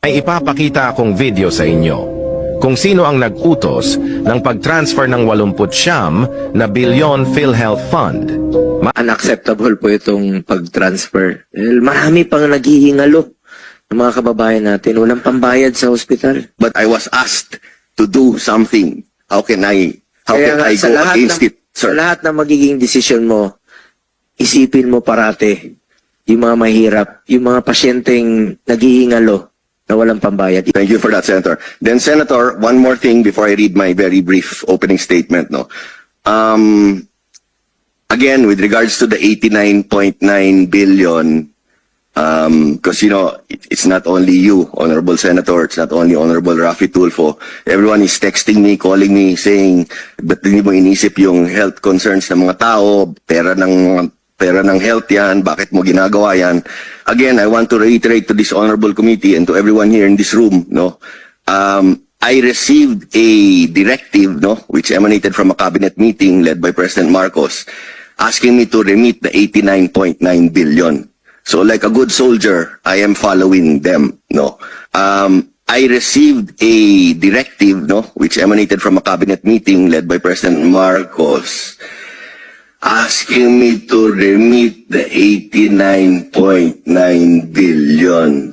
Ay ipapakita akong video sa inyo kung sino ang nag-utos ng pag-transfer ng 89 na bilyon PhilHealth Fund. Unacceptable po itong pag-transfer. Marami pang naghihingalo ng mga kababayan natin. Walang pambayad sa ospital. But I was asked to do something. How can I go against it, Sa sir? lahat ng magiging desisyon mo, isipin mo parate yung mga mahirap, yung mga pasyenteng naghihingalo na walang pambayad. Thank you for that, Senator. Then, Senator, one more thing before I read my very brief opening statement. No, again, with regards to the 89.9 billion, because it's not only you, Honorable Senator, it's not only Honorable Raffy Tulfo. Everyone is texting me, calling me, saying, ba't hindi mo inisip yung health concerns ng mga tao, pera ng health yan, bakit mo ginagawa yan? Again, I want to reiterate to this honorable committee and to everyone here in this room, I received a directive, which emanated from a cabinet meeting led by President Marcos, asking me to remit the 89.9 billion. So like a good soldier, I am following them, I received a directive, which emanated from a cabinet meeting led by President Marcos, asking me to remit the 89.9 billion.